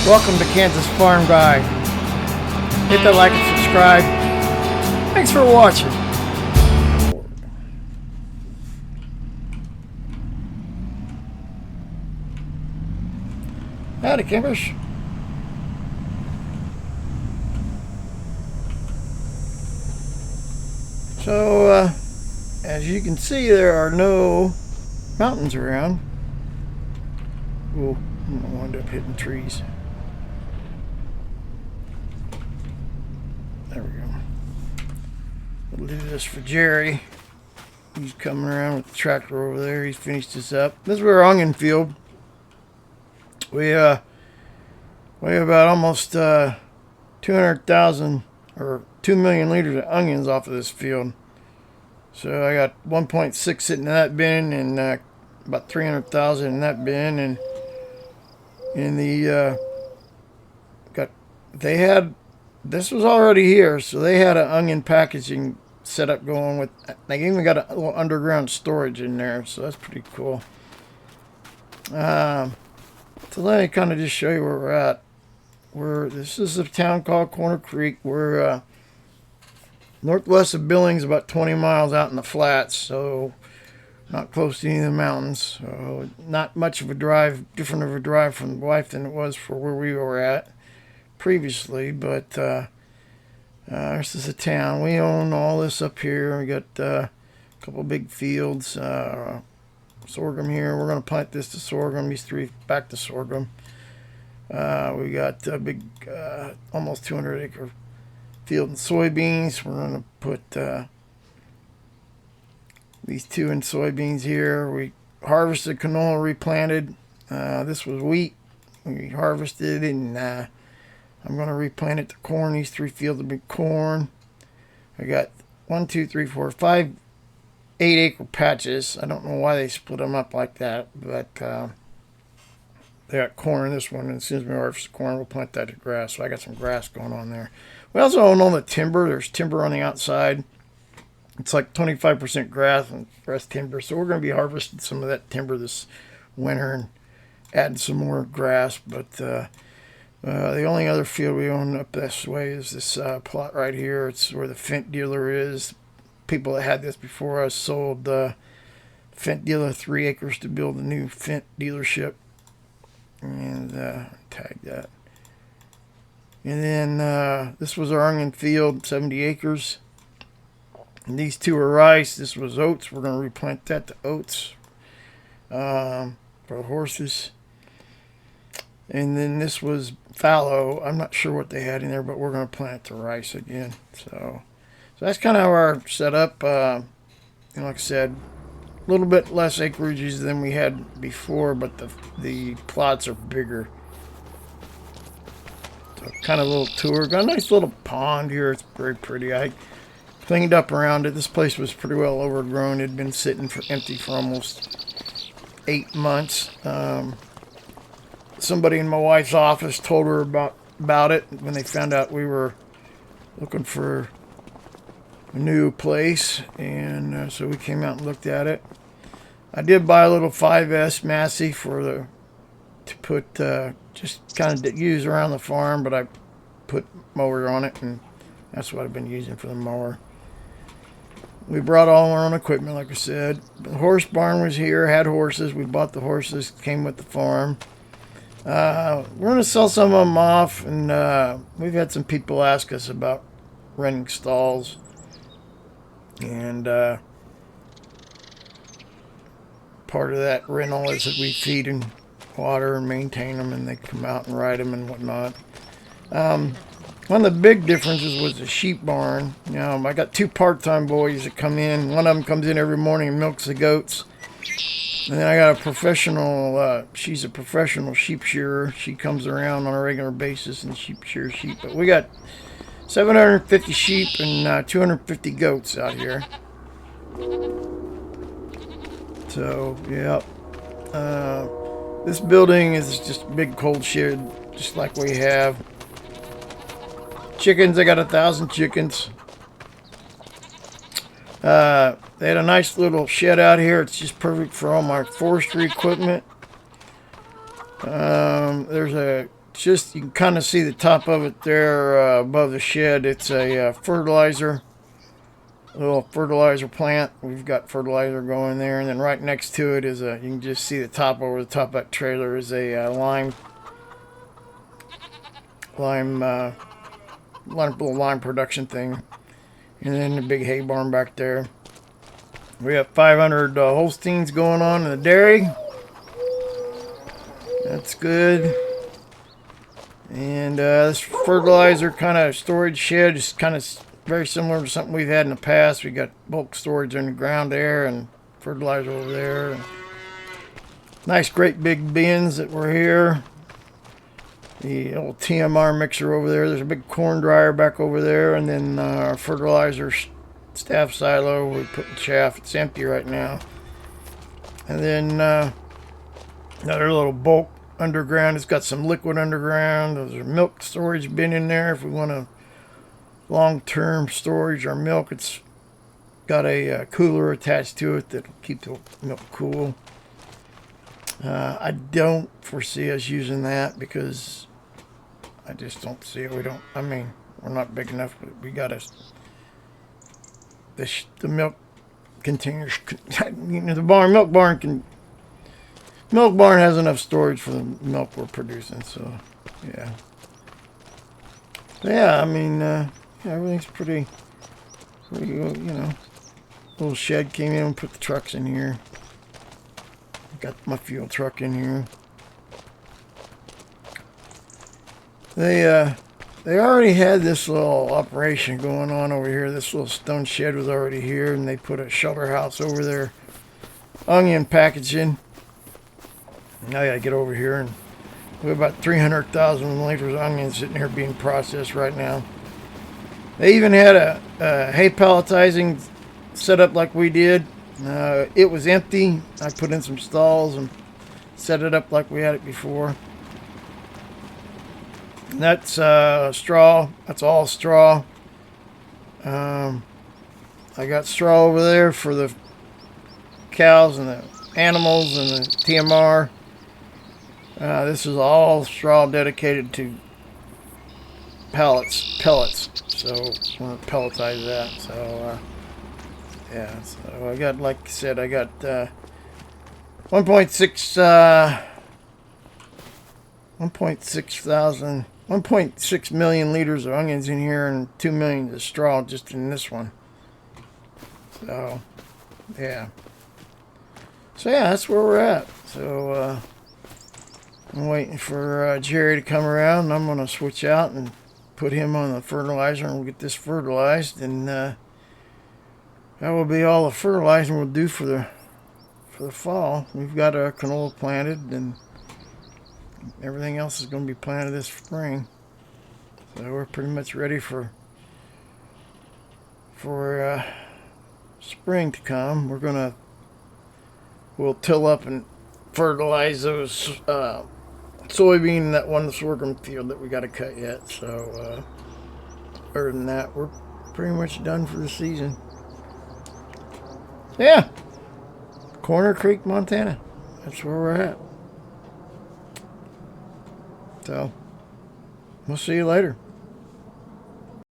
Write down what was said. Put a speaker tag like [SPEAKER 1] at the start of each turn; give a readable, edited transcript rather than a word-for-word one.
[SPEAKER 1] Welcome to Kansas Farm Guy. Hit that like and subscribe. Thanks for watching. Howdy, Kimbers. So, as you can see, there are no mountains around. We'll wind up hitting trees. There we go. We'll do this for Jerry. He's coming around with the tractor over there. He's finished this up. This is our onion field. We have about almost 200,000 or 2 million liters of onions off of this field. So I got 1.6 sitting in that bin, and about 300,000 in that bin, and in the this was already here, so they had an onion packaging setup going with. They even got a little underground storage in there, so that's pretty cool. So let me kind of just show you where we're at. This is a town called Corner Creek. We're northwest of Billings, about 20 miles out in the flats, so not close to any of the mountains. So not much of a drive, different of a drive from the wife than it was for where we were at previously. But this is a town. We own all this up here. We got a couple big fields. Sorghum here. We're going to plant this to sorghum. These three back to sorghum. We got a big, almost 200 acre field in soybeans. We're going to put these two in soybeans here. We harvested canola, replanted. This was wheat. We harvested it, and I'm going to replant it to corn. These three fields will be corn. I got 1, 2, 3, 4, 5, 8 acre patches. I don't know why they split them up like that, but they got corn in this one, and as soon as we harvest the corn, we'll plant that to grass. So I got some grass going on there. We also own all the timber. There's timber on the outside. It's like 25% grass and the rest timber. So we're going to be harvesting some of that timber this winter and adding some more grass. But the only other field we own up this way is this plot right here. It's where the Fendt dealer is. People that had this before us sold Fendt dealer 3 acres to build a new Fendt dealership. And tag that. And then this was our onion field, 70 acres. And these two are rice. This was oats. We're going to replant that to oats for horses. And then this was fallow. I'm not sure what they had in there, but we're going to plant it to rice again. So that's kind of our setup. Like I said, a little bit less acreages than we had before, but the plots are bigger. So kind of a little tour. Got a nice little pond here. It's very pretty. I cleaned up around it. This place was pretty well overgrown. It had been sitting empty for almost 8 months. Somebody in my wife's office told her about it when they found out we were looking for a new place, and so we came out and looked at it. I did buy a little 5S Massey to put just kind of use around the farm, but I put mower on it, and that's what I've been using for the mower. We brought all our own equipment, like I said. The horse barn was here, had horses. We bought the horses, came with the farm. We're going to sell some of them off, and we've had some people ask us about renting stalls. And part of that rental is that we feed and water and maintain them, and they come out and ride them and whatnot. One of the big differences was the sheep barn. I got 2 part-time boys that come in. One of them comes in every morning and milks the goats. And then I got a professional, she's a professional sheep shearer. She comes around on a regular basis and shears sheep. But we got 750 sheep and 250 goats out here. So, yeah. This building is just a big cold shed, just like we have. Chickens, I got 1,000 chickens. They had a nice little shed out here. It's just perfect for all my forestry equipment. There's a just, you can kind of see the top of it there above the shed. It's a fertilizer, a little fertilizer plant. We've got fertilizer going there, and then right next to it is you can just see the top, over the top of that trailer is a little lime production thing, and then the big hay barn back there. We have 500 Holsteins going on in the dairy. That's good. And this fertilizer kind of storage shed is kind of very similar to something we've had in the past. We got bulk storage underground there and fertilizer over there. Nice great big bins that were here. The old TMR mixer over there. There's a big corn dryer back over there. And then our fertilizer staff silo. We put the chaff. It's empty right now. And then another little bulk underground. It's got some liquid underground. There's a milk storage bin in there if we want a long-term storage our milk. It's got a cooler attached to it that'll keep the milk cool. I don't foresee us using that because I just don't see it. We're not big enough. But we got the milk containers. The milk barn has enough storage for the milk we're producing. So yeah. Everything's pretty good, you know. Little shed came in and put the trucks in here. Got my fuel truck in here. They already had this little operation going on over here. This little stone shed was already here, and they put a shelter house over there, onion packaging. Now I gotta get over here, and we have about 300,000 liters of onions sitting here being processed right now. They even had a hay palletizing set up like we did. It was empty. I put in some stalls and set it up like we had it before. And that's straw. That's all straw. I got straw over there for the cows and the animals and the TMR. This is all straw dedicated to pellets. So we're going to pelletize that. So yeah. So I got, like I said, I got 1.6 million liters of onions in here and 2 million of straw just in this one. So yeah. So yeah, that's where we're at. So I'm waiting for Jerry to come around, and I'm going to switch out and put him on the fertilizer, and we'll get this fertilized, and that will be all the fertilizing we'll do for the fall. We've got our canola planted, and everything else is going to be planted this spring. So we're pretty much ready for spring to come. We'll till up and fertilize those soybean in that one sorghum field that we got to cut yet. So other than that, we're pretty much done for the season. Yeah, Corner Creek, Montana. That's where we're at. So we'll see you later.